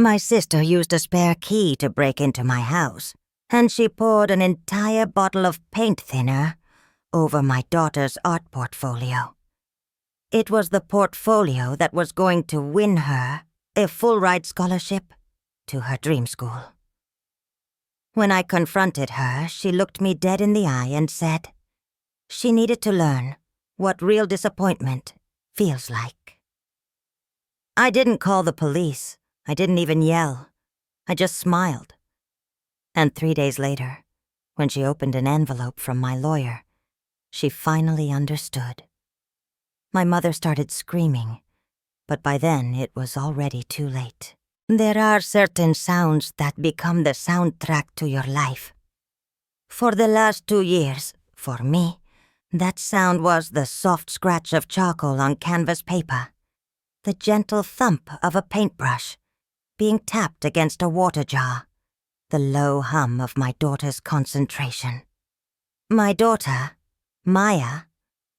My sister used a spare key to break into my house, and she poured an entire bottle of paint thinner over my daughter's art portfolio. It was the portfolio that was going to win her a full-ride scholarship to her dream school. When I confronted her, she looked me dead in the eye and said she needed to learn what real disappointment feels like. I didn't call the police. I didn't even yell. I just smiled. And 3 days later, when she opened an envelope from my lawyer, she finally understood. My mother started screaming, but by then it was already too late. There are certain sounds that become the soundtrack to your life. For the last 2 years, for me, that sound was the soft scratch of charcoal on canvas paper, the gentle thump of a paintbrush being tapped against a water jar, the low hum of my daughter's concentration. My daughter, Maya,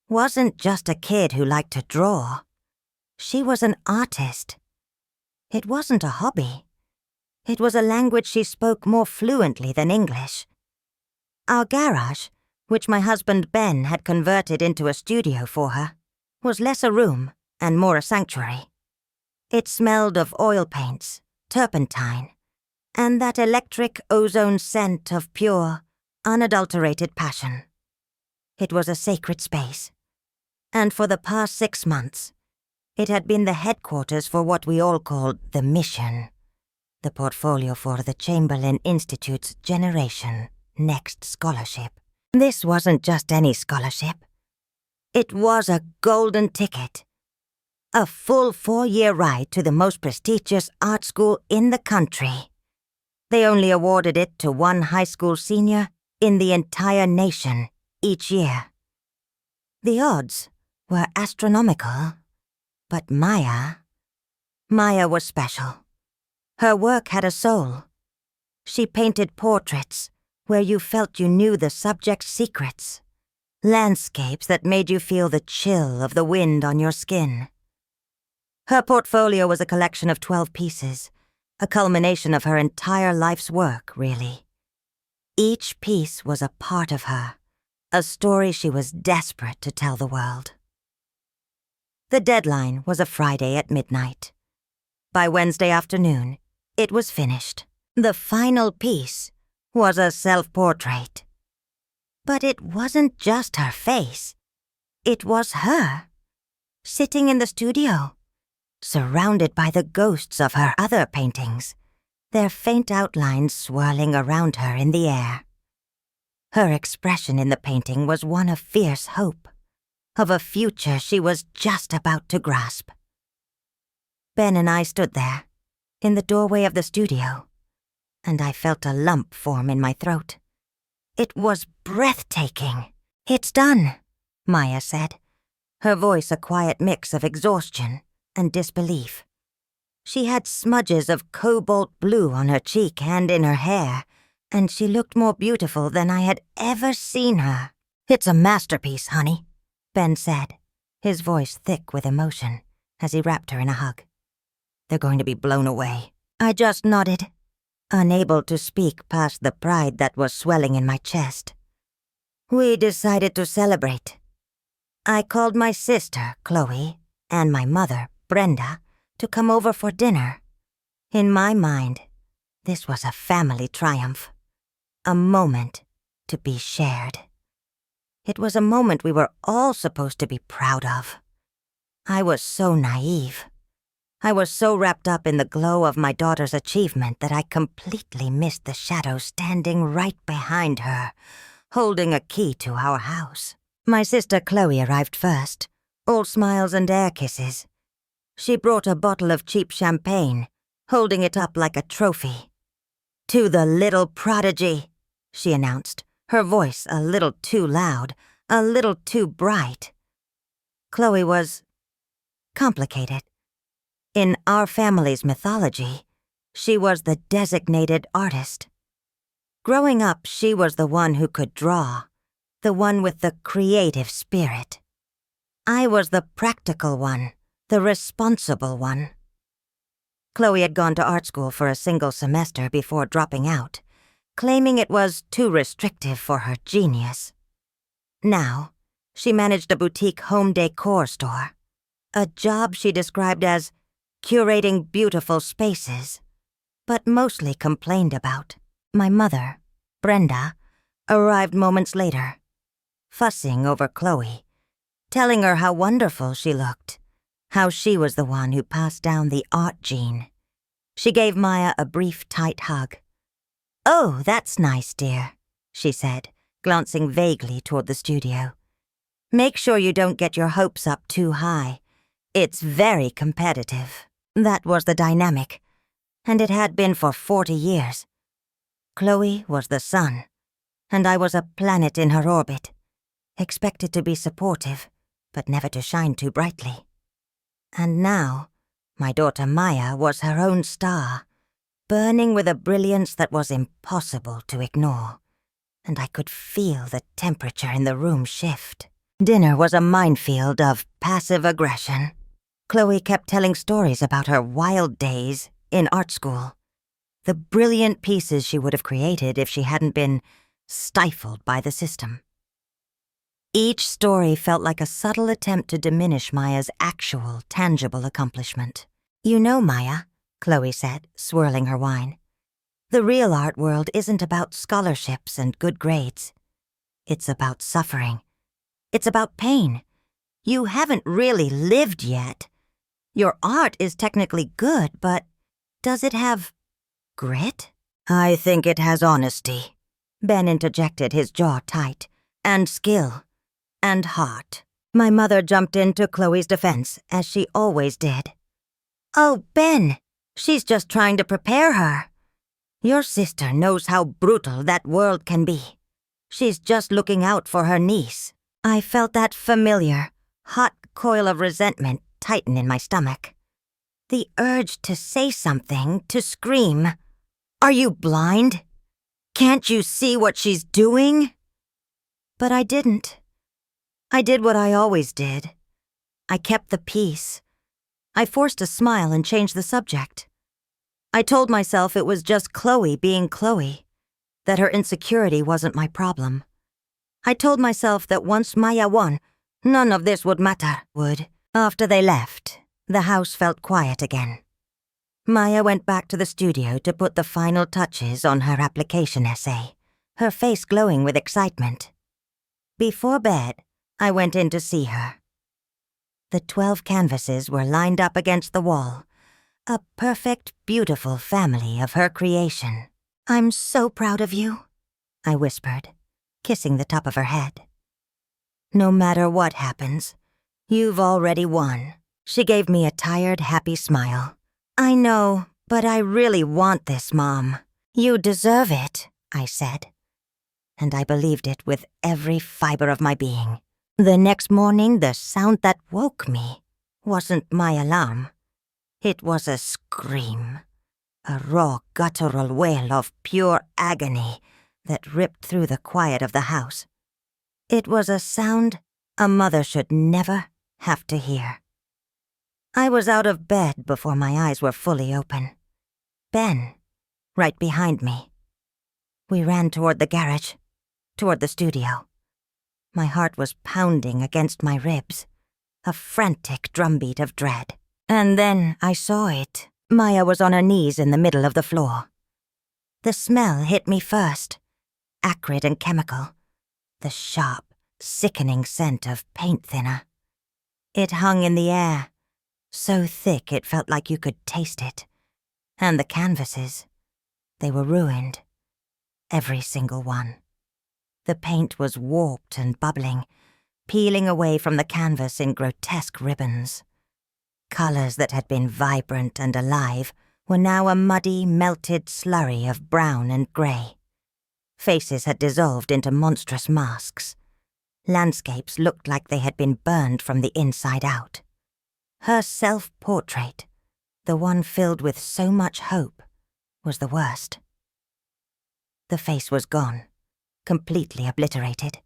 wasn't just a kid who liked to draw. She was an artist. It wasn't a hobby. It was a language she spoke more fluently than English. Our garage, which my husband Ben had converted into a studio for her, was less a room and more a sanctuary. It smelled of oil paints, turpentine, and that electric ozone scent of pure, unadulterated passion. It was a sacred space, and for the past 6 months, it had been the headquarters for what we all called the Mission, the portfolio for the Chamberlain Institute's Generation Next Scholarship. This wasn't just any scholarship. It was a golden ticket. A full 4-year ride to the most prestigious art school in the country. They only awarded it to one high school senior in the entire nation each year. The odds were astronomical, but Maya was special. Her work had a soul. She painted portraits where you felt you knew the subject's secrets, landscapes that made you feel the chill of the wind on your skin. Her portfolio was a collection of 12 pieces, a culmination of her entire life's work, really. Each piece was a part of her, a story she was desperate to tell the world. The deadline was a Friday at midnight. By Wednesday afternoon, it was finished. The final piece was a self-portrait. But it wasn't just her face. It was her, sitting in the studio, surrounded by the ghosts of her other paintings, their faint outlines swirling around her in the air. Her expression in the painting was one of fierce hope, of a future she was just about to grasp. Ben and I stood there, in the doorway of the studio, and I felt a lump form in my throat. It was breathtaking. "It's done," Maya said, her voice a quiet mix of exhaustion and disbelief. She had smudges of cobalt blue on her cheek and in her hair, and she looked more beautiful than I had ever seen her. "It's a masterpiece, honey," Ben said, his voice thick with emotion, as he wrapped her in a hug. "They're going to be blown away." I just nodded, unable to speak past the pride that was swelling in my chest. We decided to celebrate. I called my sister, Chloe, and my mother, Brenda, to come over for dinner. In my mind, this was a family triumph, a moment to be shared. It was a moment we were all supposed to be proud of. I was so naive. I was so wrapped up in the glow of my daughter's achievement that I completely missed the shadow standing right behind her, holding a key to our house. My sister Chloe arrived first, all smiles and air kisses. She brought a bottle of cheap champagne, holding it up like a trophy. "To the little prodigy," she announced, her voice a little too loud, a little too bright. Chloe was complicated. In our family's mythology, she was the designated artist. Growing up, she was the one who could draw, the one with the creative spirit. I was the practical one, the responsible one. Chloe had gone to art school for a single semester before dropping out, claiming it was too restrictive for her genius. Now, she managed a boutique home decor store, a job she described as curating beautiful spaces, but mostly complained about. My mother, Brenda, arrived moments later, fussing over Chloe, telling her how wonderful she looked, how she was the one who passed down the art gene. She gave Maya a brief, tight hug. "Oh, that's nice, dear," she said, glancing vaguely toward the studio. "Make sure you don't get your hopes up too high. It's very competitive." That was the dynamic, and it had been for 40 years. Chloe was the sun, and I was a planet in her orbit, expected to be supportive, but never to shine too brightly. And now, my daughter Maya was her own star, burning with a brilliance that was impossible to ignore, and I could feel the temperature in the room shift. Dinner was a minefield of passive aggression. Chloe kept telling stories about her wild days in art school, the brilliant pieces she would have created if she hadn't been stifled by the system. Each story felt like a subtle attempt to diminish Maya's actual, tangible accomplishment. "You know, Maya," Chloe said, swirling her wine, "the real art world isn't about scholarships and good grades. It's about suffering. It's about pain. You haven't really lived yet. Your art is technically good, but does it have grit?" "I think it has honesty," Ben interjected, his jaw tight, "and skill, and heart." My mother jumped in to Chloe's defense, as she always did. "Oh, Ben, she's just trying to prepare her. Your sister knows how brutal that world can be. She's just looking out for her niece." I felt that familiar, hot coil of resentment tighten in my stomach. The urge to say something, to scream, "Are you blind? Can't you see what she's doing?" But I didn't. I did what I always did. I kept the peace. I forced a smile and changed the subject. I told myself it was just Chloe being Chloe, that her insecurity wasn't my problem. I told myself that once Maya won, none of this would matter. After they left, the house felt quiet again. Maya went back to the studio to put the final touches on her application essay, her face glowing with excitement. Before bed, I went in to see her. The 12 canvases were lined up against the wall, a perfect, beautiful family of her creation. "I'm so proud of you," I whispered, kissing the top of her head. "No matter what happens, you've already won." She gave me a tired, happy smile. "I know, but I really want this, Mom. You deserve it," I said. And I believed it with every fiber of my being. The next morning, the sound that woke me wasn't my alarm. It was a scream, a raw, guttural wail of pure agony that ripped through the quiet of the house. It was a sound a mother should never have to hear. I was out of bed before my eyes were fully open. Ben, right behind me. We ran toward the garage, toward the studio. My heart was pounding against my ribs, a frantic drumbeat of dread. And then I saw it. Maya was on her knees in the middle of the floor. The smell hit me first, acrid and chemical, the sharp, sickening scent of paint thinner. It hung in the air, so thick it felt like you could taste it. And the canvases, they were ruined, every single one. The paint was warped and bubbling, peeling away from the canvas in grotesque ribbons. Colors that had been vibrant and alive were now a muddy, melted slurry of brown and gray. Faces had dissolved into monstrous masks. Landscapes looked like they had been burned from the inside out. Her self-portrait, the one filled with so much hope, was the worst. The face was gone, completely obliterated,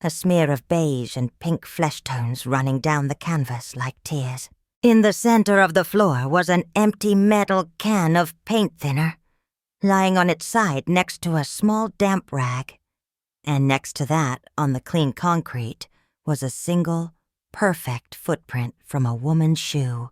a smear of beige and pink flesh tones running down the canvas like tears. In the center of the floor was an empty metal can of paint thinner, lying on its side next to a small damp rag. And next to that, on the clean concrete, was a single, perfect footprint from a woman's shoe,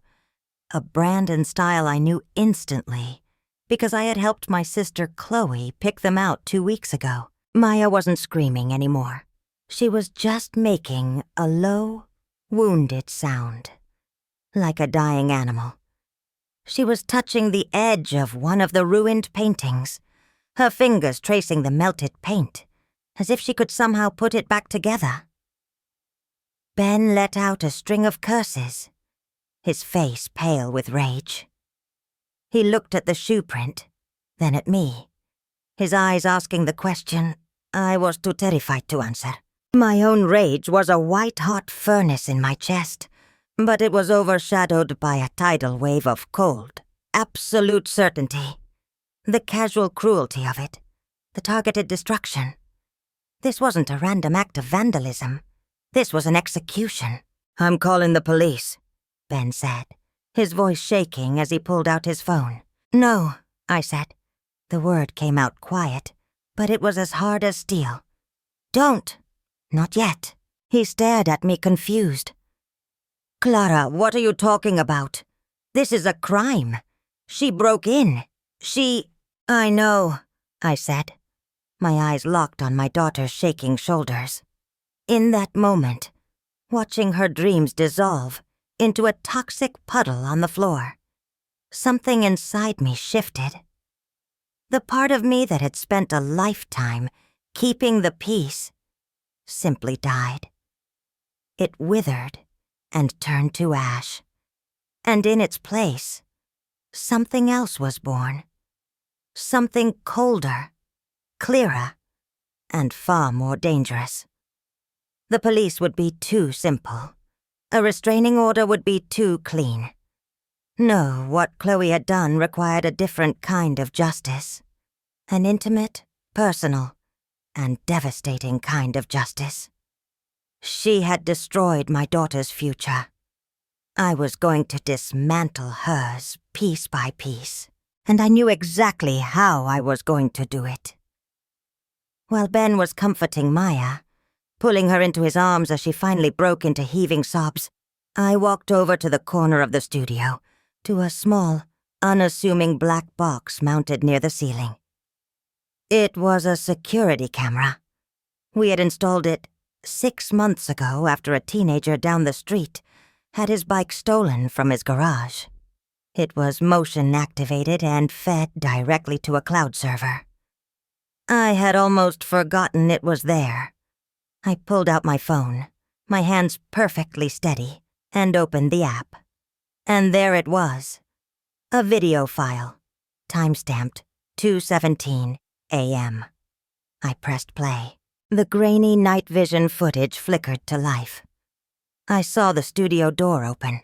a brand and style I knew instantly because I had helped my sister Chloe pick them out 2 weeks ago. Maya wasn't screaming anymore. She was just making a low, wounded sound, like a dying animal. She was touching the edge of one of the ruined paintings, her fingers tracing the melted paint, as if she could somehow put it back together. Ben let out a string of curses, his face pale with rage. He looked at the shoe print, then at me, his eyes asking the question I was too terrified to answer. My own rage was a white-hot furnace in my chest, but it was overshadowed by a tidal wave of cold, absolute certainty. The casual cruelty of it, the targeted destruction. This wasn't a random act of vandalism. This was an execution. "I'm calling the police," Ben said, his voice shaking as he pulled out his phone. "No," I said. The word came out quiet, but it was as hard as steel. "Don't. Not yet." He stared at me confused. "Clara, what are you talking about? This is a crime. She broke in. I know," I said, my eyes locked on my daughter's shaking shoulders. In that moment, watching her dreams dissolve into a toxic puddle on the floor, something inside me shifted. The part of me that had spent a lifetime keeping the peace simply died. It withered and turned to ash, and in its place, something else was born. Something colder, clearer, and far more dangerous. The police would be too simple. A restraining order would be too clean. No, what Chloe had done required a different kind of justice. An intimate, personal, and devastating kind of justice. She had destroyed my daughter's future. I was going to dismantle hers piece by piece, and I knew exactly how I was going to do it. While Ben was comforting Maya, pulling her into his arms as she finally broke into heaving sobs, I walked over to the corner of the studio, to a small, unassuming black box mounted near the ceiling. It was a security camera. We had installed it 6 months ago after a teenager down the street had his bike stolen from his garage. It was motion-activated and fed directly to a cloud server. I had almost forgotten it was there. I pulled out my phone, my hands perfectly steady, and opened the app. And there it was, a video file, time-stamped 2:17 a.m. I pressed play. The grainy night vision footage flickered to life. I saw the studio door open.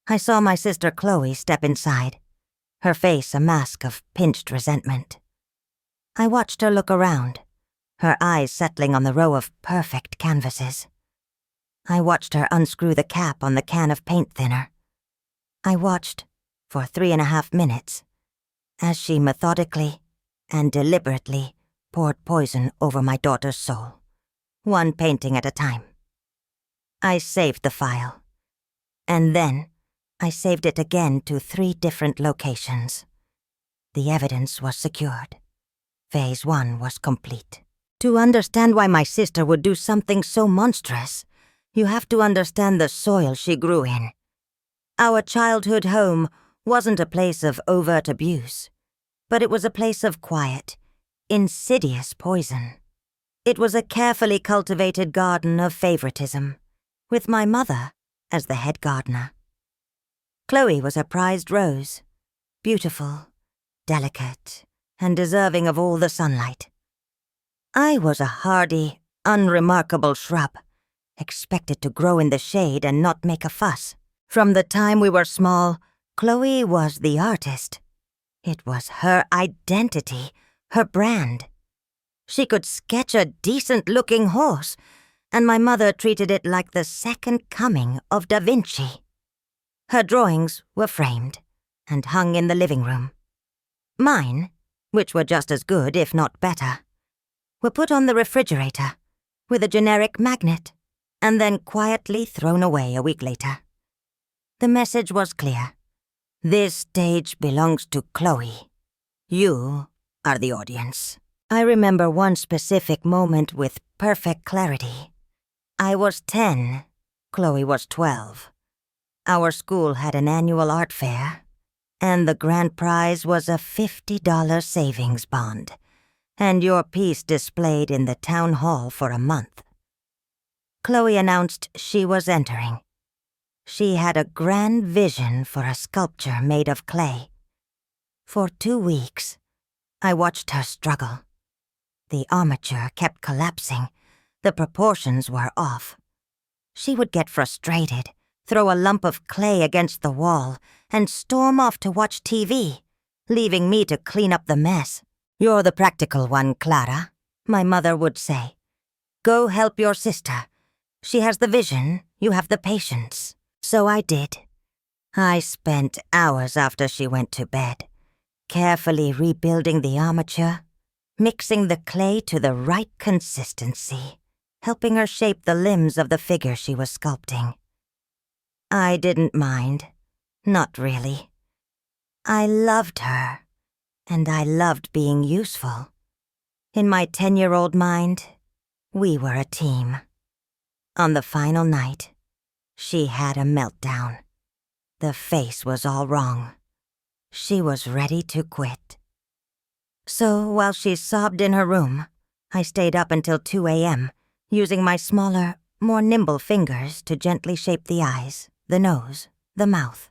I saw my sister Chloe step inside, her face a mask of pinched resentment. I watched her look around, her eyes settling on the row of perfect canvases. I watched her unscrew the cap on the can of paint thinner. I watched, for 3.5 minutes, as she methodically and deliberately poured poison over my daughter's soul, one painting at a time. I saved the file, and then I saved it again to 3 different locations. The evidence was secured. Phase 1 was complete. To understand why my sister would do something so monstrous, you have to understand the soil she grew in. Our childhood home wasn't a place of overt abuse, but it was a place of quiet, insidious poison. It was a carefully cultivated garden of favoritism, with my mother as the head gardener. Chloe was a prized rose, beautiful, delicate, and deserving of all the sunlight. I was a hardy, unremarkable shrub, expected to grow in the shade and not make a fuss. From the time we were small, Chloe was the artist. It was her identity, her brand. She could sketch a decent-looking horse, and my mother treated it like the second coming of Da Vinci. Her drawings were framed and hung in the living room. Mine, which were just as good, if not better, were put on the refrigerator with a generic magnet and then quietly thrown away a week later. The message was clear. This stage belongs to Chloe. You are the audience. I remember one specific moment with perfect clarity. I was 10. Chloe was 12. Our school had an annual art fair, and the grand prize was a $50 savings bond, and your piece displayed in the town hall for a month. Chloe announced she was entering. She had a grand vision for a sculpture made of clay. For 2 weeks, I watched her struggle. The armature kept collapsing. The proportions were off. She would get frustrated, throw a lump of clay against the wall, and storm off to watch TV, leaving me to clean up the mess. "You're the practical one, Clara," my mother would say. "Go help your sister. She has the vision, you have the patience." So I did. I spent hours after she went to bed, carefully rebuilding the armature, mixing the clay to the right consistency, helping her shape the limbs of the figure she was sculpting. I didn't mind. Not really. I loved her, and I loved being useful. In my 10-year-old mind, we were a team. On the final night, she had a meltdown. The face was all wrong. She was ready to quit. So while she sobbed in her room, I stayed up until 2 a.m., using my smaller, more nimble fingers to gently shape the eyes, the nose, the mouth.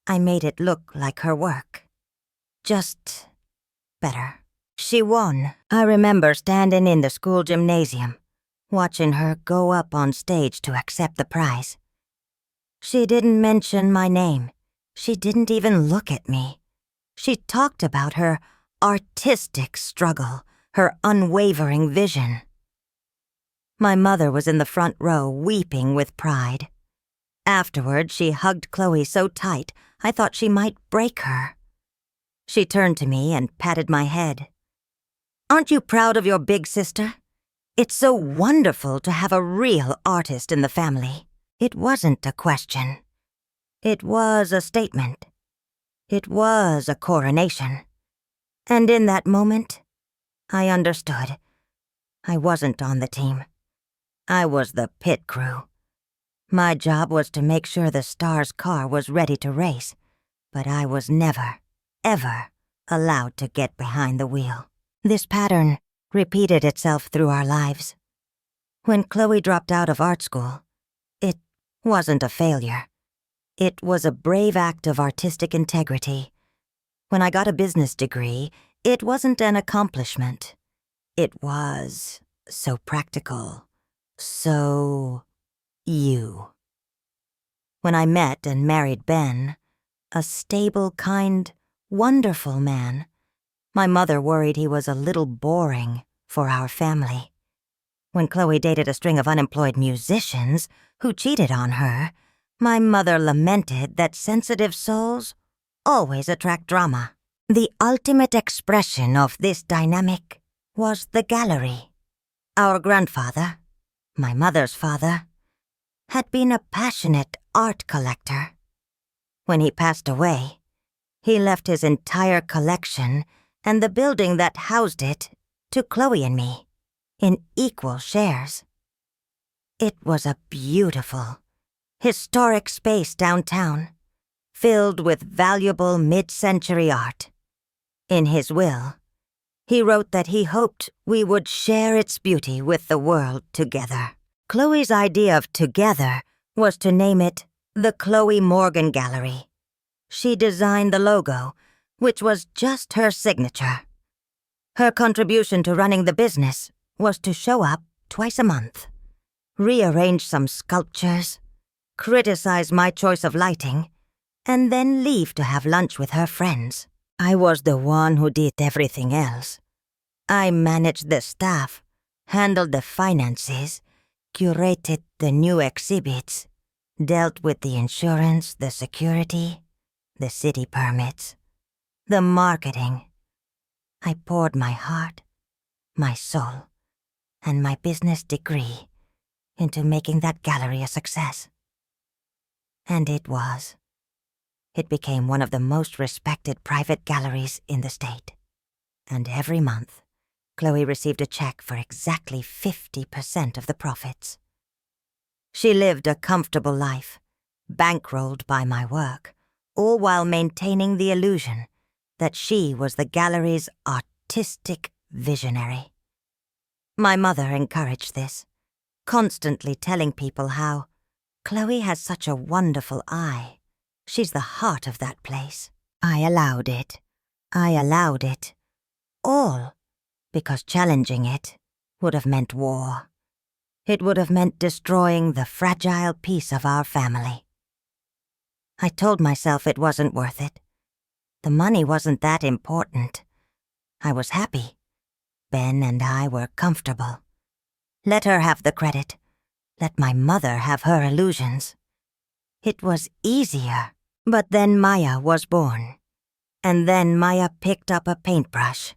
I made it look like her work. Just better. She won. I remember standing in the school gymnasium, watching her go up on stage to accept the prize. She didn't mention my name. She didn't even look at me. She talked about her artistic struggle, her unwavering vision. My mother was in the front row, weeping with pride. Afterward, she hugged Chloe so tight, I thought she might break her. She turned to me and patted my head. "Aren't you proud of your big sister? It's so wonderful to have a real artist in the family." It wasn't a question. It was a statement. It was a coronation. And in that moment, I understood. I wasn't on the team. I was the pit crew. My job was to make sure the star's car was ready to race, but I was never, ever allowed to get behind the wheel. This pattern repeated itself through our lives. When Chloe dropped out of art school, it wasn't a failure. It was a brave act of artistic integrity. When I got a business degree, it wasn't an accomplishment. It was so practical, so you. When I met and married Ben, a stable, kind, wonderful man, my mother worried he was a little boring for our family. When Chloe dated a string of unemployed musicians who cheated on her, my mother lamented that sensitive souls always attract drama. The ultimate expression of this dynamic was the gallery. Our grandfather, my mother's father, had been a passionate art collector. When he passed away, he left his entire collection and the building that housed it to Chloe and me, in equal shares. It was a beautiful, historic space downtown, filled with valuable mid-century art. In his will, he wrote that he hoped we would share its beauty with the world together. Chloe's idea of together was to name it the Chloe Morgan Gallery. She designed the logo, which was just her signature. Her contribution to running the business was to show up twice a month, rearrange some sculptures, criticize my choice of lighting, and then leave to have lunch with her friends. I was the one who did everything else. I managed the staff, handled the finances, curated the new exhibits, dealt with the insurance, the security, the city permits, the marketing. I poured my heart, my soul, and my business degree into making that gallery a success. And it was. It became one of the most respected private galleries in the state. And every month, Chloe received a check for exactly 50% of the profits. She lived a comfortable life, bankrolled by my work, all while maintaining the illusion that she was the gallery's artistic visionary. My mother encouraged this, constantly telling people how Chloe has such a wonderful eye. She's the heart of that place. I allowed it. All because challenging it would have meant war. It would have meant destroying the fragile peace of our family. I told myself it wasn't worth it. The money wasn't that important. I was happy. Ben and I were comfortable. Let her have the credit. Let my mother have her illusions. It was easier. But then Maya was born. And then Maya picked up a paintbrush.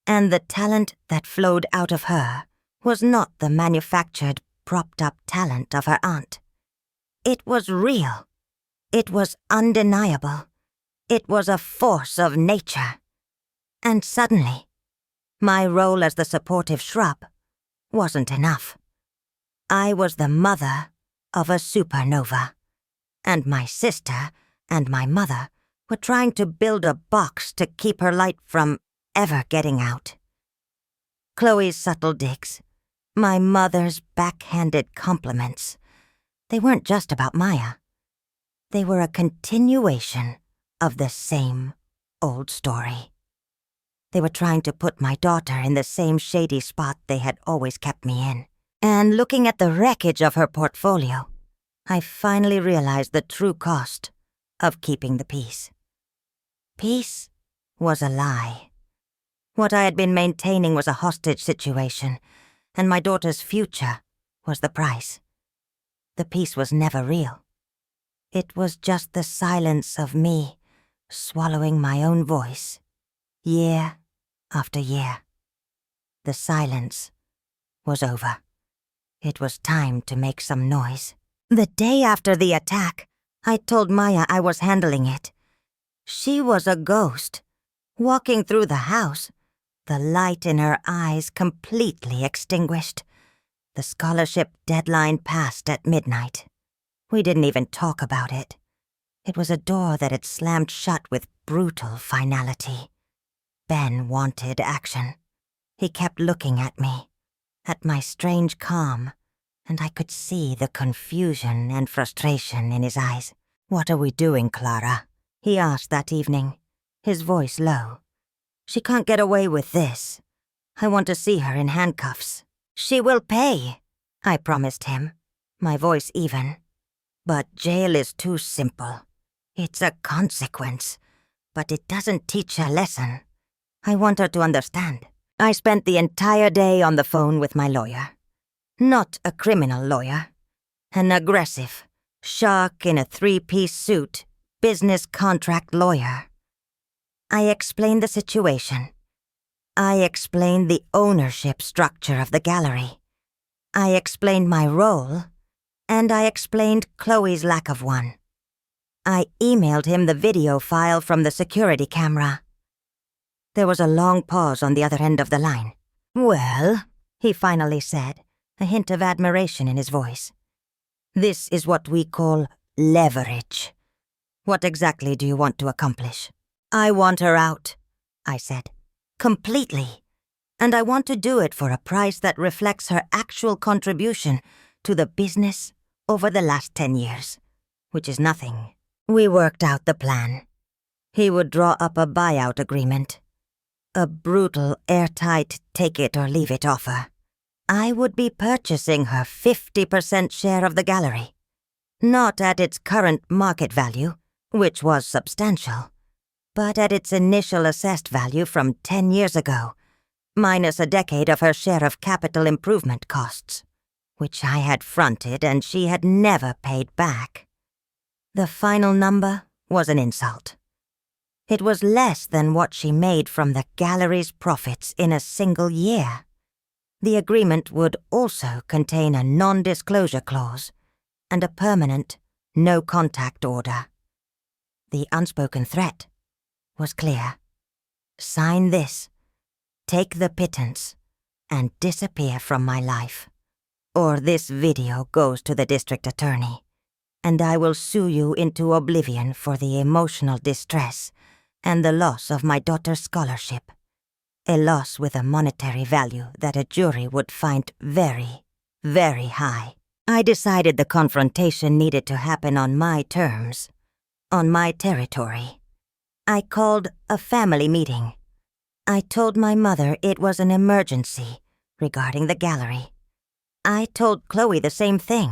And the talent that flowed out of her was not the manufactured, propped-up talent of her aunt. It was real. It was undeniable. It was a force of nature. And suddenly, my role as the supportive shrub wasn't enough. I was the mother of a supernova, and my sister and my mother were trying to build a box to keep her light from ever getting out. Chloe's subtle digs, my mother's backhanded compliments, they weren't just about Maya. They were a continuation of the same old story. They were trying to put my daughter in the same shady spot they had always kept me in. And looking at the wreckage of her portfolio, I finally realized the true cost of keeping the peace. Peace was a lie. What I had been maintaining was a hostage situation, and my daughter's future was the price. The peace was never real. It was just the silence of me swallowing my own voice, year after year. The silence was over. It was time to make some noise. The day after the attack, I told Maya I was handling it. She was a ghost, walking through the house, the light in her eyes completely extinguished. The scholarship deadline passed at midnight. We didn't even talk about it. It was a door that had slammed shut with brutal finality. Ben wanted action. He kept looking at me, at my strange calm, and I could see the confusion and frustration in his eyes. "What are we doing, Clara?" he asked that evening, his voice low. "She can't get away with this. I want to see her in handcuffs." "She will pay," I promised him, my voice even. "But jail is too simple. It's a consequence, but it doesn't teach a lesson. I want her to understand." I spent the entire day on the phone with my lawyer. Not a criminal lawyer. An aggressive, shark in a three-piece suit, business contract lawyer. I explained the situation. I explained the ownership structure of the gallery. I explained my role, and I explained Chloe's lack of one. I emailed him the video file from the security camera. There was a long pause on the other end of the line. "Well," he finally said, a hint of admiration in his voice. "This is what we call leverage. What exactly do you want to accomplish?" "I want her out," I said. "Completely. And I want to do it for a price that reflects her actual contribution to the business over the last 10 years, which is nothing." We worked out the plan. He would draw up a buyout agreement. A brutal, airtight, take-it-or-leave-it offer. I would be purchasing her 50% share of the gallery. Not at its current market value, which was substantial, but at its initial assessed value from 10 years ago, minus a decade of her share of capital improvement costs, which I had fronted and she had never paid back. The final number was an insult. It was less than what she made from the gallery's profits in a single year. The agreement would also contain a non-disclosure clause and a permanent no-contact order. The unspoken threat was clear. Sign this, take the pittance, and disappear from my life. Or this video goes to the district attorney, and I will sue you into oblivion for the emotional distress and the loss of my daughter's scholarship. A loss with a monetary value that a jury would find very, very high. I decided the confrontation needed to happen on my terms, on my territory. I called a family meeting. I told my mother it was an emergency regarding the gallery. I told Chloe the same thing.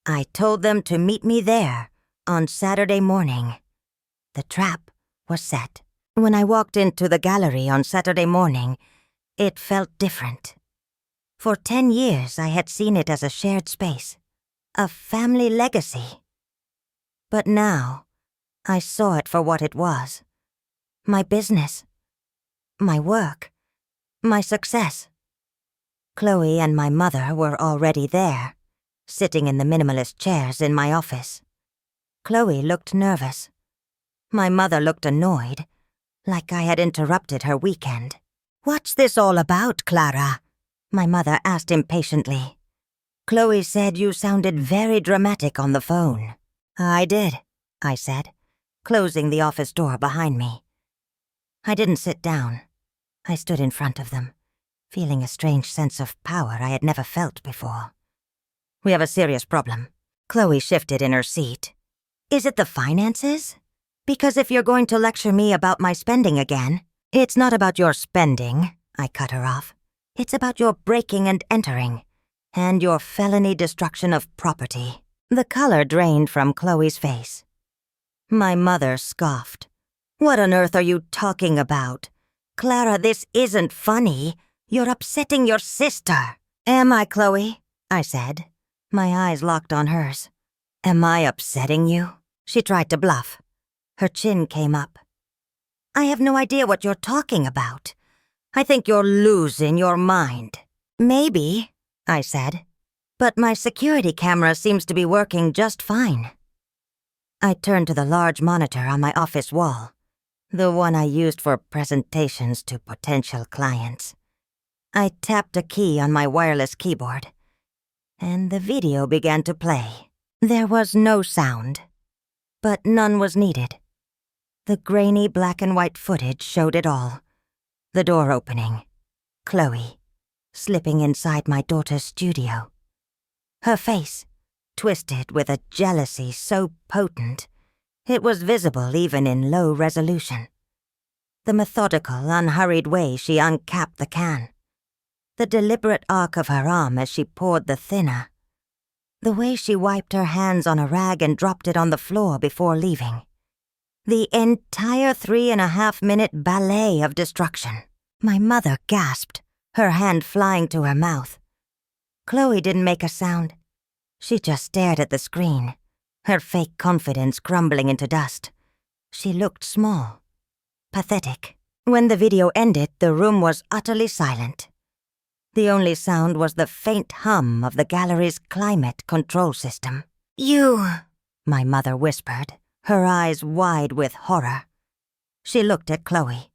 I told them to meet me there on Saturday morning. The trap was set. When I walked into the gallery on Saturday morning, it felt different. For 10 years, I had seen it as a shared space, a family legacy. But now, I saw it for what it was. My business, my work, my success. Chloe and my mother were already there, sitting in the minimalist chairs in my office. Chloe looked nervous. My mother looked annoyed, like I had interrupted her weekend. "What's this all about, Clara?" my mother asked impatiently. "Chloe said you sounded very dramatic on the phone." "I did," I said, closing the office door behind me. I didn't sit down. I stood in front of them, feeling a strange sense of power I had never felt before. "We have a serious problem." Chloe shifted in her seat. "Is it the finances? Because if you're going to lecture me about my spending again..." "It's not about your spending," I cut her off. "It's about your breaking and entering, and your felony destruction of property." The color drained from Chloe's face. My mother scoffed. "What on earth are you talking about? Clara, this isn't funny. You're upsetting your sister." "Am I, Chloe?" I said. My eyes locked on hers. "Am I upsetting you?" She tried to bluff. Her chin came up. "I have no idea what you're talking about. I think you're losing your mind." "Maybe," I said, "but my security camera seems to be working just fine." I turned to the large monitor on my office wall, the one I used for presentations to potential clients. I tapped a key on my wireless keyboard, and the video began to play. There was no sound, but none was needed. The grainy black and white footage showed it all. The door opening. Chloe, slipping inside my daughter's studio. Her face, twisted with a jealousy so potent, it was visible even in low resolution. The methodical, unhurried way she uncapped the can. The deliberate arc of her arm as she poured the thinner. The way she wiped her hands on a rag and dropped it on the floor before leaving. The entire 3.5-minute ballet of destruction. My mother gasped, her hand flying to her mouth. Chloe didn't make a sound. She just stared at the screen, her fake confidence crumbling into dust. She looked small, pathetic. When the video ended, the room was utterly silent. The only sound was the faint hum of the gallery's climate control system. "You," my mother whispered, her eyes wide with horror. She looked at Chloe.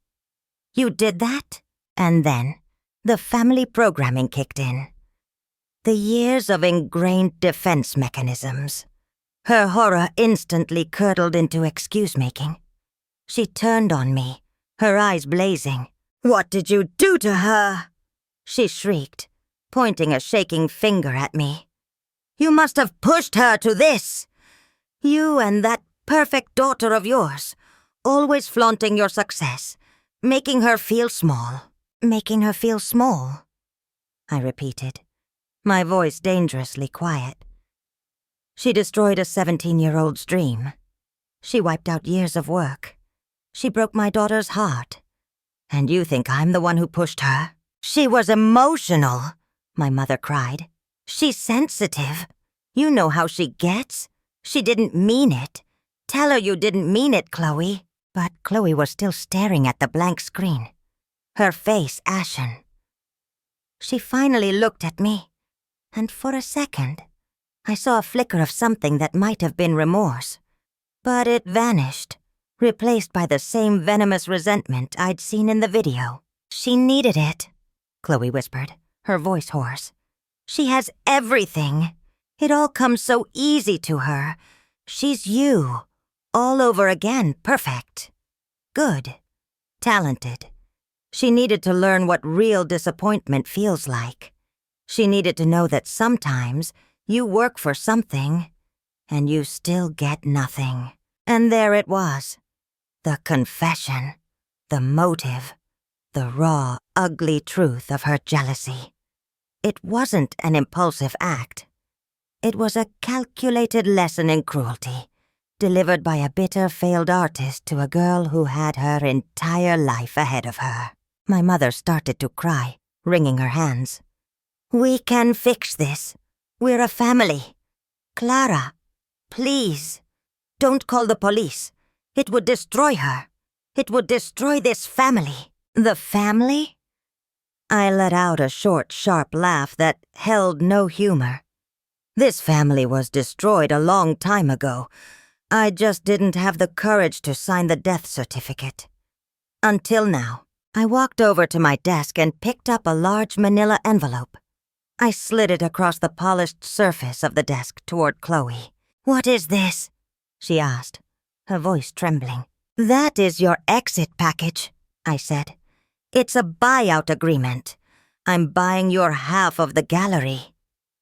"You did that?" And then, the family programming kicked in. The years of ingrained defense mechanisms. Her horror instantly curdled into excuse-making. She turned on me, her eyes blazing. "What did you do to her?" she shrieked, pointing a shaking finger at me. "You must have pushed her to this. You and that perfect daughter of yours, always flaunting your success, making her feel small." "Making her feel small?" I repeated, my voice dangerously quiet. She destroyed a 17-year-old's dream. She wiped out years of work. She broke my daughter's heart. And you think I'm the one who pushed her? "She was emotional," my mother cried. She's sensitive. You know how she gets. She didn't mean it. Tell her you didn't mean it, Chloe." But Chloe was still staring at the blank screen, her face ashen. She finally looked at me, and for a second, I saw a flicker of something that might have been remorse. But it vanished, replaced by the same venomous resentment I'd seen in the video. "She needed it," Chloe whispered, her voice hoarse. "She has everything. It all comes so easy to her. She's you, all over again, perfect. Good. Talented. She needed to learn what real disappointment feels like. She needed to know that sometimes you work for something, and you still get nothing." And there it was. The confession. The motive. The raw, ugly truth of her jealousy. It wasn't an impulsive act. It was a calculated lesson in cruelty, delivered by a bitter, failed artist to a girl who had her entire life ahead of her. My mother started to cry, wringing her hands. "We can fix this. We're a family. Clara, please, don't call the police. It would destroy her. It would destroy this family." "The family?" I let out a short, sharp laugh that held no humor. This family was destroyed a long time ago. I just didn't have the courage to sign the death certificate. Until now. I walked over to my desk and picked up a large manila envelope. I slid it across the polished surface of the desk toward Chloe. "What is this?" she asked, her voice trembling. "That is your exit package," I said. "It's a buyout agreement. I'm buying your half of the gallery.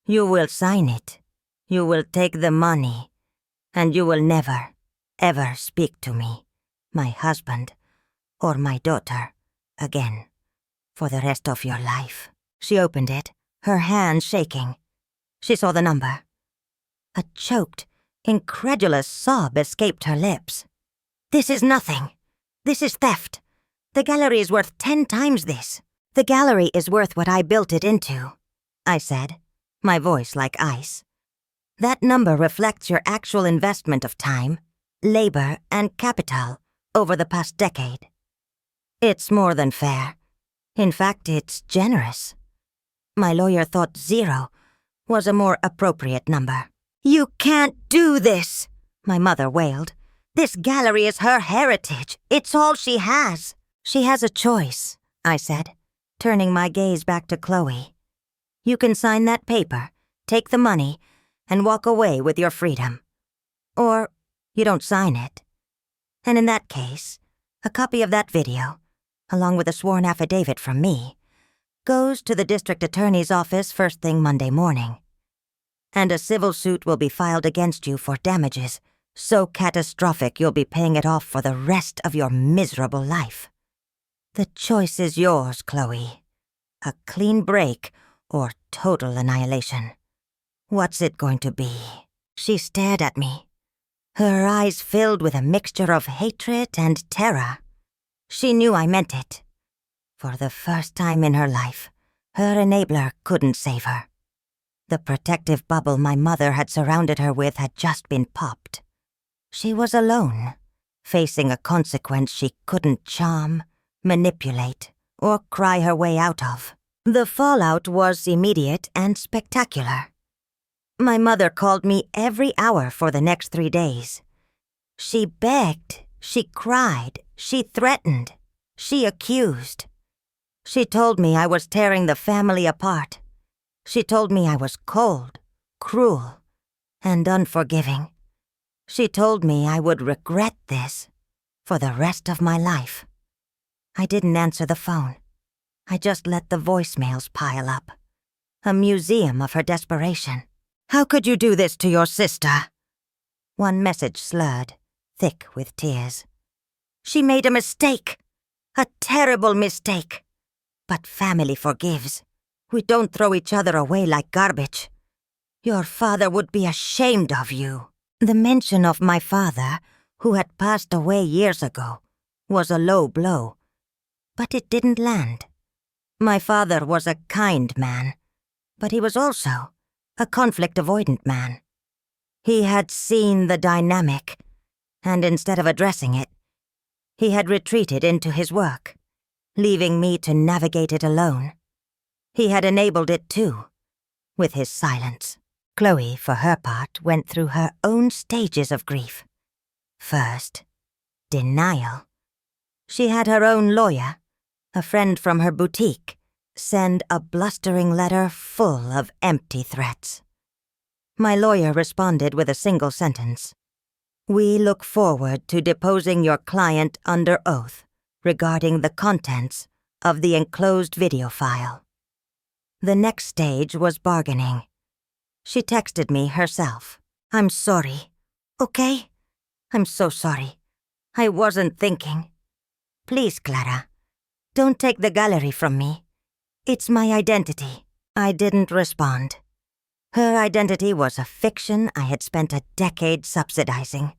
You will sign it. You will take the money. And you will never, ever speak to me, my husband, or my daughter, again, for the rest of your life." She opened it, her hand shaking. She saw the number. A choked, incredulous sob escaped her lips. "This is nothing. This is theft. The gallery is worth 10 times this." "The gallery is worth what I built it into," I said, my voice like ice. "That number reflects your actual investment of time, labor, and capital over the past decade. It's more than fair. In fact, it's generous. My lawyer thought 0 was a more appropriate number." "You can't do this," my mother wailed. "This gallery is her heritage. It's all she has." "She has a choice," I said, turning my gaze back to Chloe. "You can sign that paper, take the money, and walk away with your freedom. Or you don't sign it. And in that case, a copy of that video, along with a sworn affidavit from me, goes to the district attorney's office first thing Monday morning. And a civil suit will be filed against you for damages so catastrophic you'll be paying it off for the rest of your miserable life. The choice is yours, Chloe. A clean break or total annihilation. What's it going to be?" She stared at me, her eyes filled with a mixture of hatred and terror. She knew I meant it. For the first time in her life, her enabler couldn't save her. The protective bubble my mother had surrounded her with had just been popped. She was alone, facing a consequence she couldn't charm, manipulate, or cry her way out of. The fallout was immediate and spectacular. My mother called me every hour for the next 3 days. She begged, she cried, she threatened, she accused. She told me I was tearing the family apart. She told me I was cold, cruel, and unforgiving. She told me I would regret this for the rest of my life. I didn't answer the phone. I just let the voicemails pile up. A museum of her desperation. "How could you do this to your sister?" One message slurred, thick with tears. "She made a mistake. A terrible mistake. But family forgives. We don't throw each other away like garbage. Your father would be ashamed of you." The mention of my father, who had passed away years ago, was a low blow. But it didn't land. My father was a kind man, but he was also a conflict-avoidant man. He had seen the dynamic, and instead of addressing it, he had retreated into his work, leaving me to navigate it alone. He had enabled it too, with his silence. Chloe, for her part, went through her own stages of grief. First, denial. She had her own lawyer, a friend from her boutique, send a blustering letter full of empty threats. My lawyer responded with a single sentence. "We look forward to deposing your client under oath regarding the contents of the enclosed video file." The next stage was bargaining. She texted me herself. "I'm sorry. Okay? I'm so sorry. I wasn't thinking. Please, Clara, don't take the gallery from me. It's my identity." I didn't respond. Her identity was a fiction I had spent a decade subsidizing.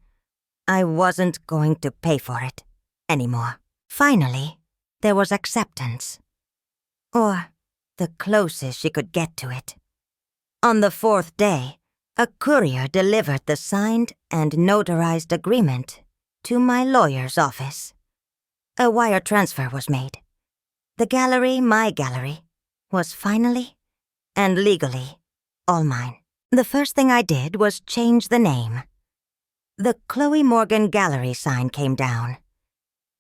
I wasn't going to pay for it anymore. Finally, there was acceptance. Or the closest she could get to it. On the fourth day, a courier delivered the signed and notarized agreement to my lawyer's office. A wire transfer was made. The gallery, my gallery, was finally and legally all mine. The first thing I did was change the name. The Chloe Morgan Gallery sign came down.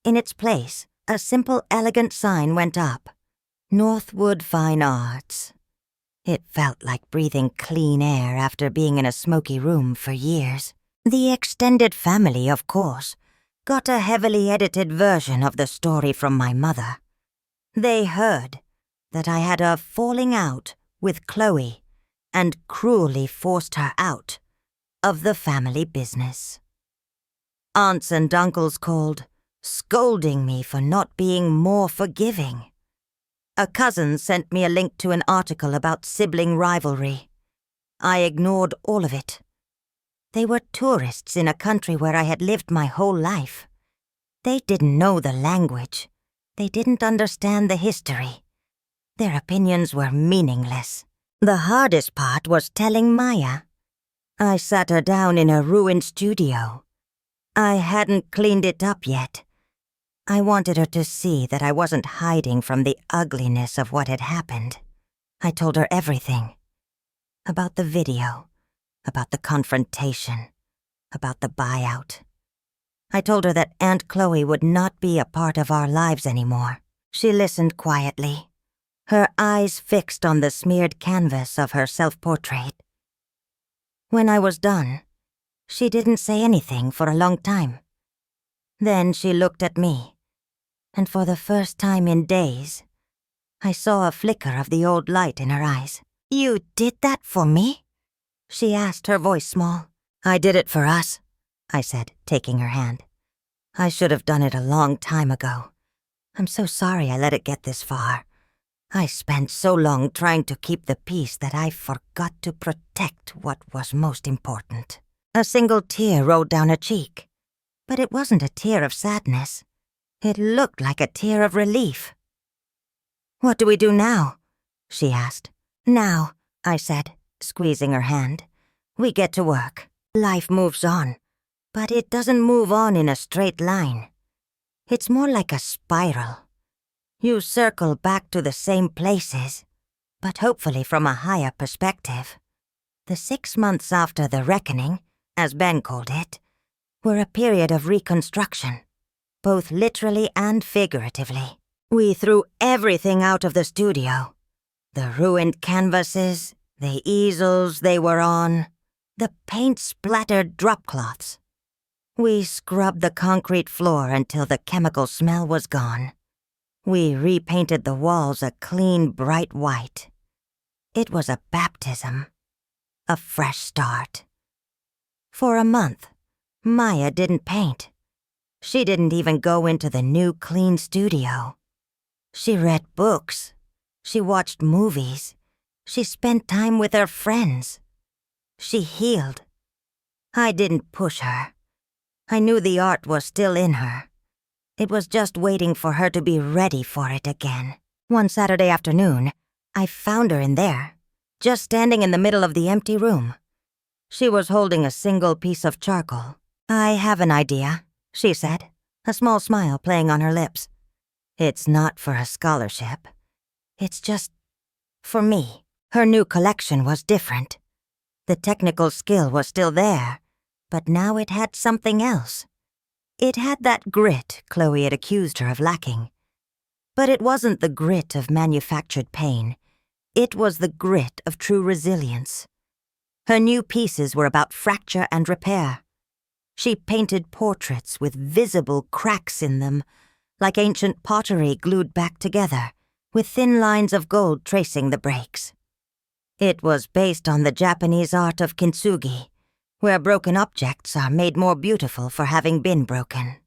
In its place, a simple, elegant sign went up. Northwood Fine Arts. It felt like breathing clean air after being in a smoky room for years. The extended family, of course, got a heavily edited version of the story from my mother. They heard that I had a falling out with Chloe and cruelly forced her out of the family business. Aunts and uncles called, scolding me for not being more forgiving. A cousin sent me a link to an article about sibling rivalry. I ignored all of it. They were tourists in a country where I had lived my whole life. They didn't know the language. They didn't understand the history. Their opinions were meaningless. The hardest part was telling Maya. I sat her down in a ruined studio. I hadn't cleaned it up yet. I wanted her to see that I wasn't hiding from the ugliness of what had happened. I told her everything. About the video, about the confrontation, about the buyout. I told her that Aunt Chloe would not be a part of our lives anymore. She listened quietly, her eyes fixed on the smeared canvas of her self-portrait. When I was done, she didn't say anything for a long time. Then she looked at me. And for the first time in days, I saw a flicker of the old light in her eyes. "You did that for me?" she asked, her voice small. "I did it for us," I said, taking her hand. "I should have done it a long time ago. I'm so sorry I let it get this far. I spent so long trying to keep the peace that I forgot to protect what was most important." A single tear rolled down her cheek, but it wasn't a tear of sadness. It looked like a tear of relief. "What do we do now?" she asked. "Now," I said, squeezing her hand, "we get to work. Life moves on, but it doesn't move on in a straight line. It's more like a spiral. You circle back to the same places, but hopefully from a higher perspective. The 6 months after the reckoning, as Ben called it, were a period of reconstruction, both literally and figuratively. We threw everything out of the studio. The ruined canvases, the easels they were on, the paint-splattered drop-cloths. We scrubbed the concrete floor until the chemical smell was gone. We repainted the walls a clean, bright white. It was a baptism, a fresh start. For a month, Maya didn't paint. She didn't even go into the new, clean studio. She read books. She watched movies. She spent time with her friends. She healed. I didn't push her. I knew the art was still in her. It was just waiting for her to be ready for it again. One Saturday afternoon, I found her in there, just standing in the middle of the empty room. She was holding a single piece of charcoal. "I have an idea," she said, a small smile playing on her lips. "It's not for a scholarship. It's just for me." Her new collection was different. The technical skill was still there, but now it had something else. It had that grit Chloe had accused her of lacking. But it wasn't the grit of manufactured pain. It was the grit of true resilience. Her new pieces were about fracture and repair. She painted portraits with visible cracks in them, like ancient pottery glued back together, with thin lines of gold tracing the breaks. It was based on the Japanese art of kintsugi, where broken objects are made more beautiful for having been broken.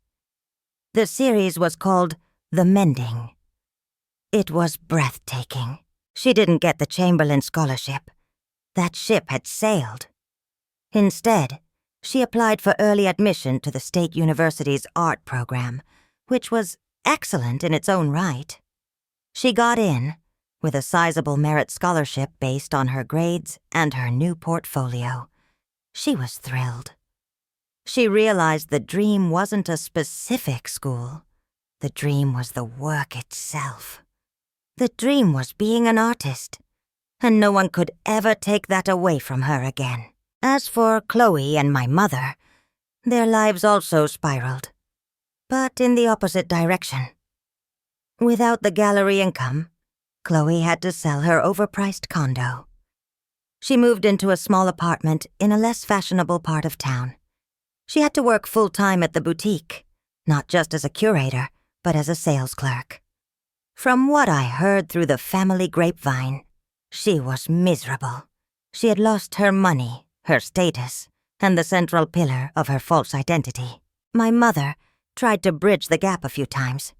The series was called The Mending. It was breathtaking. She didn't get the Chamberlain Scholarship. That ship had sailed. Instead, she applied for early admission to the State University's art program, which was excellent in its own right. She got in, with a sizable merit scholarship based on her grades and her new portfolio. She was thrilled. She realized the dream wasn't a specific school. The dream was the work itself. The dream was being an artist, and no one could ever take that away from her again. As for Chloe and my mother, their lives also spiraled, but in the opposite direction. Without the gallery income, Chloe had to sell her overpriced condo. She moved into a small apartment in a less fashionable part of town. She had to work full-time at the boutique, not just as a curator, but as a sales clerk. From what I heard through the family grapevine, she was miserable. She had lost her money, her status, and the central pillar of her false identity. My mother tried to bridge the gap a few times.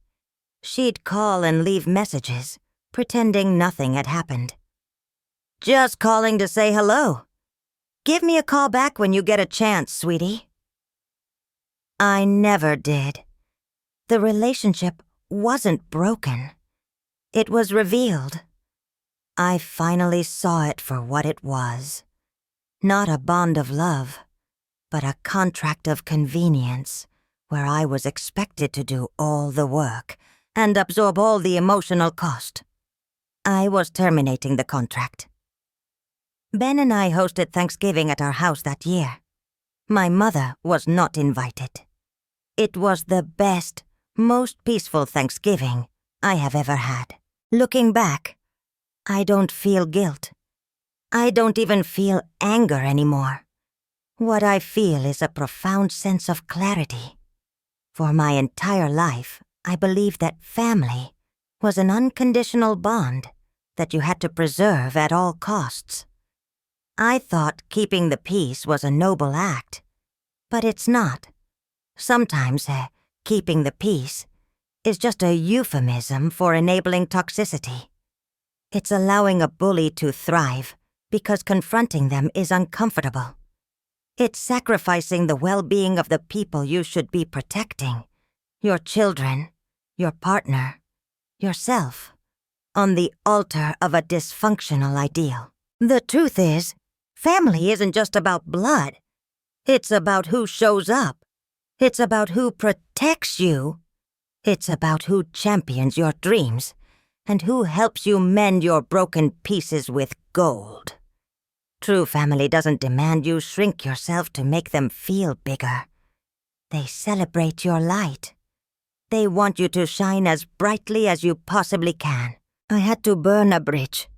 She'd call and leave messages, pretending nothing had happened. "Just calling to say hello. Give me a call back when you get a chance, sweetie." I never did. The relationship wasn't broken. It was revealed. I finally saw it for what it was. Not a bond of love, but a contract of convenience, where I was expected to do all the work and absorb all the emotional cost. I was terminating the contract. Ben and I hosted Thanksgiving at our house that year. My mother was not invited. It was the best, most peaceful Thanksgiving I have ever had. Looking back, I don't feel guilt. I don't even feel anger anymore. What I feel is a profound sense of clarity. For my entire life, I believed that family was an unconditional bond that you had to preserve at all costs. I thought keeping the peace was a noble act, but it's not. Sometimes, keeping the peace is just a euphemism for enabling toxicity. It's allowing a bully to thrive because confronting them is uncomfortable. It's sacrificing the well-being of the people you should be protecting, your children, your partner, yourself, on the altar of a dysfunctional ideal. The truth is, family isn't just about blood. It's about who shows up. It's about who protects you. It's about who champions your dreams and who helps you mend your broken pieces with gold. True family doesn't demand you shrink yourself to make them feel bigger. They celebrate your light. They want you to shine as brightly as you possibly can. I had to burn a bridge,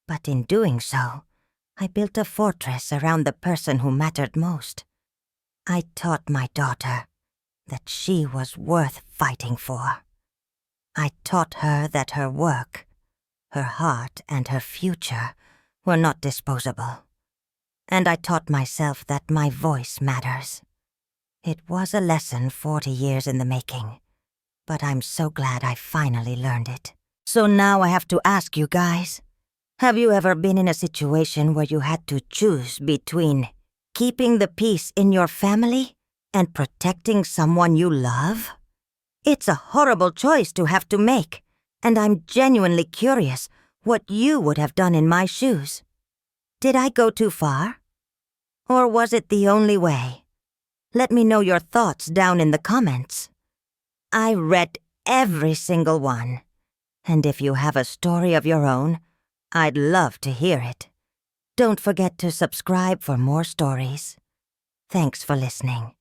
but in doing so, I built a fortress around the person who mattered most. I taught my daughter that she was worth fighting for. I taught her that her work, her heart, and her future were not disposable. And I taught myself that my voice matters. It was a lesson 40 years in the making, but I'm so glad I finally learned it. So now I have to ask you guys, have you ever been in a situation where you had to choose between keeping the peace in your family and protecting someone you love? It's a horrible choice to have to make, and I'm genuinely curious what you would have done in my shoes. Did I go too far? Or was it the only way? Let me know your thoughts down in the comments. I read every single one, and if you have a story of your own, I'd love to hear it. Don't forget to subscribe for more stories. Thanks for listening.